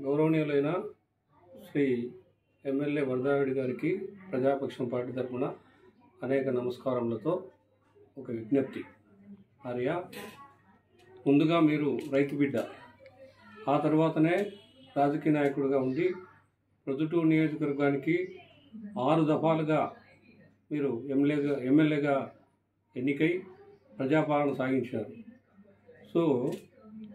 గౌరవనీయులైన శ్రీ ఎమ్మెల్యే వరదారెడ్డి గారికి ప్రజాపక్షం పార్టీ తరఫున అనేక నమస్కారములతో ఒక విజ్ఞప్తి. ఆర్య, ముందుగా మీరు రైతు బిడ్డ, ఆ తర్వాతనే రాజకీయ నాయకుడిగా ఉండి ప్రొద్దుటూరు నియోజకవర్గానికి 6 దఫాలుగా మీరు ఎమ్మెల్యేగా ఎన్నికై ప్రజాపాలన సాగించారు. సో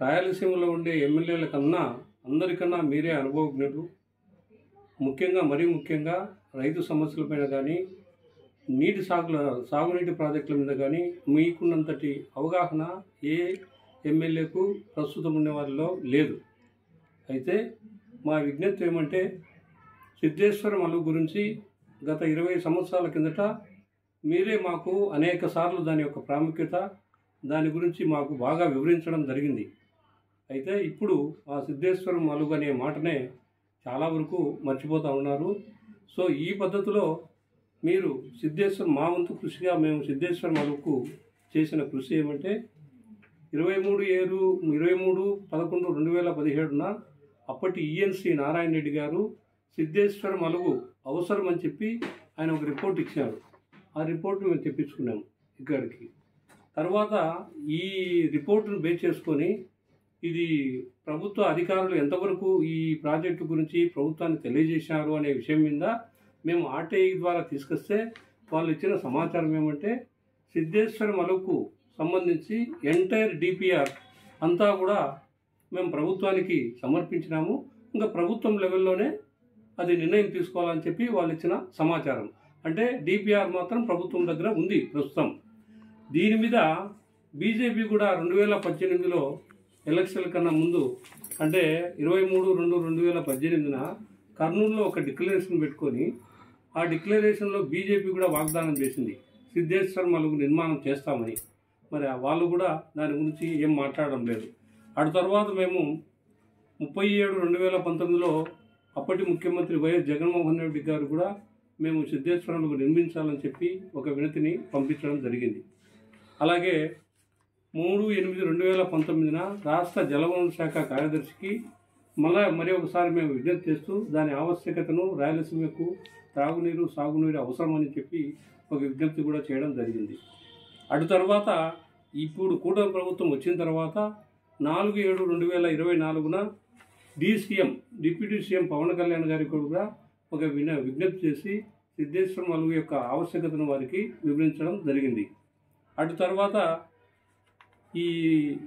రాయలసీమలో ఉండే ఎమ్మెల్యేల కన్నా అందరికన్నా మీరే అనుభవజ్ఞులు. మరీ ముఖ్యంగా రైతు సమస్యలపైన కానీ సాగునీటి ప్రాజెక్టుల మీద కానీ మీకున్నంతటి అవగాహన ఏ ఎమ్మెల్యేకు ప్రస్తుతం ఉండే వారిలో లేదు. అయితే మా విజ్ఞప్తి ఏమంటే, సిద్ధేశ్వరం అలుగు గురించి గత 20 సంవత్సరాల కిందట మీరే మాకు అనేక సార్లు దాని యొక్క ప్రాముఖ్యత, దాని గురించి మాకు బాగా వివరించడం జరిగింది. అయితే ఇప్పుడు ఆ సిద్ధేశ్వరం అలుగు అనే మాటనే చాలా వరకు మర్చిపోతూ ఉన్నారు. సో ఈ పద్ధతిలో మీరు మా వంతు కృషిగా మేము సిద్ధేశ్వరం అలుగుకు చేసిన కృషి ఏమంటే, 23/11/2017 అప్పటి ఈఎన్సి నారాయణ రెడ్డి గారు సిద్ధేశ్వరం అలుగు అవసరం అని చెప్పి ఆయన ఒక రిపోర్ట్ ఇచ్చారు. ఆ రిపోర్ట్ను మేము తెప్పించుకున్నాము ఇక్కడికి. తర్వాత ఈ రిపోర్టును బేస్ చేసుకొని ఇది ప్రభుత్వ అధికారులు ఎంతవరకు ఈ ప్రాజెక్టు గురించి ప్రభుత్వానికి తెలియజేశారు అనే విషయం మీద మేము ఆర్టీఐ ద్వారా తీసుకొస్తే వాళ్ళు ఇచ్చిన సమాచారం ఏమంటే, సిద్ధేశ్వరం అలుగుకు సంబంధించి ఎంటైర్ డిపిఆర్ అంతా కూడా మేము ప్రభుత్వానికి సమర్పించినాము, ఇంకా ప్రభుత్వం లెవెల్లోనే అది నిర్ణయం తీసుకోవాలని చెప్పి వాళ్ళు ఇచ్చిన సమాచారం. అంటే డిపిఆర్ మాత్రం ప్రభుత్వం దగ్గర ఉంది ప్రస్తుతం. దీని మీద బీజేపీ కూడా 2018లో ఎలక్షన్ల కన్నా ముందు, అంటే 23/2/2018 కర్నూలులో ఒక డిక్లరేషన్ పెట్టుకొని ఆ డిక్లరేషన్లో బీజేపీ కూడా వాగ్దానం చేసింది సిద్ధేశ్వరం అలుగు నిర్మాణం చేస్తామని. మరి వాళ్ళు కూడా దాని గురించి ఏం మాట్లాడడం లేదు. అటు తర్వాత మేము 37/2019లో అప్పటి ముఖ్యమంత్రి వైఎస్ జగన్మోహన్ రెడ్డి గారు కూడా మేము సిద్ధేశ్వరం అలుగు నిర్మించాలని చెప్పి ఒక వినతిని పంపించడం జరిగింది. అలాగే 3/8/2019 రాష్ట్ర జలవనరుల శాఖ కార్యదర్శికి మరి ఒకసారి మేము విజ్ఞప్తి చేస్తూ దాని ఆవశ్యకతను, రాయలసీమకు త్రాగునీరు సాగునీరు అవసరమని చెప్పి ఒక విజ్ఞప్తి కూడా చేయడం జరిగింది. అటు తర్వాత ఇప్పుడు కూటమి ప్రభుత్వం వచ్చిన తర్వాత 4/7/2024 డిప్యూటీ సీఎం పవన్ కళ్యాణ్ గారికి కూడా ఒక విజ్ఞప్తి చేసి సిద్ధేశ్వరం అలుగు యొక్క ఆవశ్యకతను వారికి వివరించడం జరిగింది. అటు తర్వాత ఈ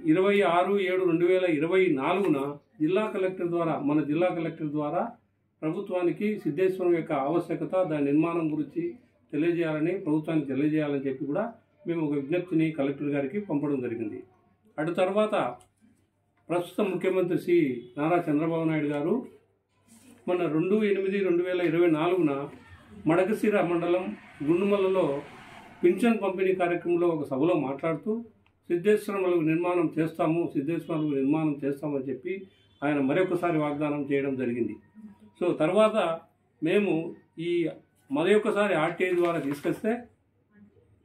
26/7/2024 మన జిల్లా కలెక్టర్ ద్వారా ప్రభుత్వానికి సిద్ధేశ్వరం యొక్క ఆవశ్యకత, దాని నిర్మాణం గురించి ప్రభుత్వానికి తెలియజేయాలని చెప్పి కూడా మేము ఒక విజ్ఞప్తిని కలెక్టర్ గారికి పంపడం జరిగింది. అటు తర్వాత ప్రస్తుత ముఖ్యమంత్రి శ్రీ నారా చంద్రబాబు నాయుడు గారు మన 2/8/2024 మడకశిర మండలం గుండుమల్లలో పింఛన్ పంపిణీ కార్యక్రమంలో ఒక సభలో మాట్లాడుతూ సిద్ధేశ్వరం అలుగు నిర్మాణం చేస్తామని చెప్పి ఆయన మరొకసారి వాగ్దానం చేయడం జరిగింది. సో తర్వాత మేము ఈ మరొకసారి ఆర్టీఐ ద్వారా తీసుకొస్తే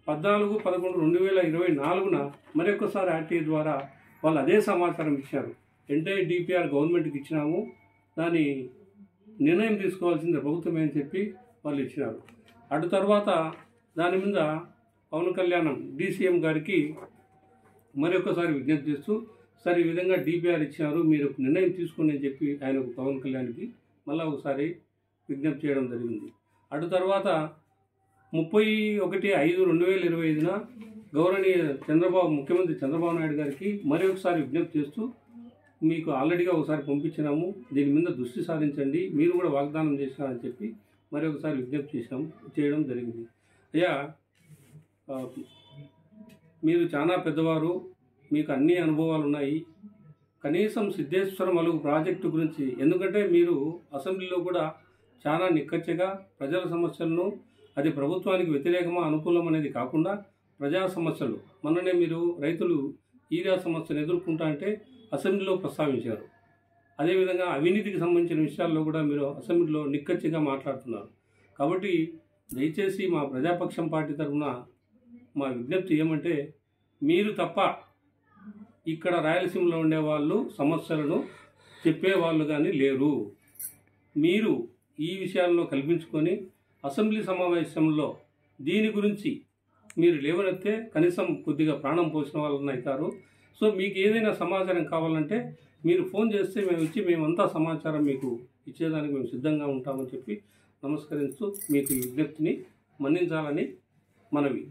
14/11/2024 మరొకసారి ఆర్టీఐ ద్వారా వాళ్ళు అదే సమాచారం ఇచ్చారు. ఎంటైర్ డిపిఆర్ గవర్నమెంట్కి ఇచ్చినాము, దాని నిర్ణయం తీసుకోవాల్సింది ప్రభుత్వమే అని చెప్పి వాళ్ళు ఇచ్చినారు. అటు తర్వాత దాని మీద పవన్ కళ్యాణ్ డీసీఎం గారికి మరొకసారి విజ్ఞప్తి చేస్తూ, సరే ఈ విధంగా డిపిఆర్ ఇచ్చినారు, మీరు నిర్ణయం తీసుకోండి అని చెప్పి ఆయనకు పవన్ కళ్యాణ్కి మళ్ళీ ఒకసారి విజ్ఞప్తి చేయడం జరిగింది. అటు తర్వాత 31/5/2025 గౌరవనీయ ముఖ్యమంత్రి చంద్రబాబు నాయుడు గారికి మరొకసారి విజ్ఞప్తి చేస్తూ, మీకు ఆల్రెడీగా ఒకసారి పంపించినాము, దీని మీద దృష్టి సారించండి, మీరు కూడా వాగ్దానం చేసినారని చెప్పి మరొకసారి విజ్ఞప్తి చేయడం జరిగింది. అయ్యా, మీరు చాలా పెద్దవారు, మీకు అన్ని అనుభవాలు ఉన్నాయి. కనీసం సిద్ధేశ్వరం అలుగు ప్రాజెక్టు గురించి, ఎందుకంటే మీరు అసెంబ్లీలో కూడా చాలా నిక్కచ్చిగా ప్రజల సమస్యలను, అది ప్రభుత్వానికి వ్యతిరేకమా అనుకూలం అనేది కాకుండా ప్రజా సమస్యలు, మొన్ననే మీరు రైతులు ఈరియా సమస్యను ఎదుర్కొంటా అంటే అసెంబ్లీలో ప్రస్తావించారు. అదేవిధంగా అవినీతికి సంబంధించిన విషయాల్లో కూడా మీరు అసెంబ్లీలో నిక్కచ్చిగా మాట్లాడుతున్నారు. కాబట్టి దయచేసి మా ప్రజాపక్షం పార్టీ తరఫున మా విజ్ఞప్తి ఏమంటే, మీరు తప్ప ఇక్కడ రాయలసీమలో ఉండేవాళ్ళు సమస్యలను చెప్పేవాళ్ళు కానీ లేరు. మీరు ఈ విషయాల్లో కల్పించుకొని అసెంబ్లీ సమావేశంలో దీని గురించి మీరు లేవనెత్తే కనీసం కొద్దిగా ప్రాణం పోసిన వాళ్ళని అవుతారు. సో మీకు ఏదైనా సమాచారం కావాలంటే మీరు ఫోన్ చేస్తే మేము ఇచ్చి మేమంతా సమాచారం మీకు ఇచ్చేదానికి మేము సిద్ధంగా ఉంటామని చెప్పి నమస్కరిస్తూ మీకు ఈ విజ్ఞప్తిని మన్నించాలని మనవి.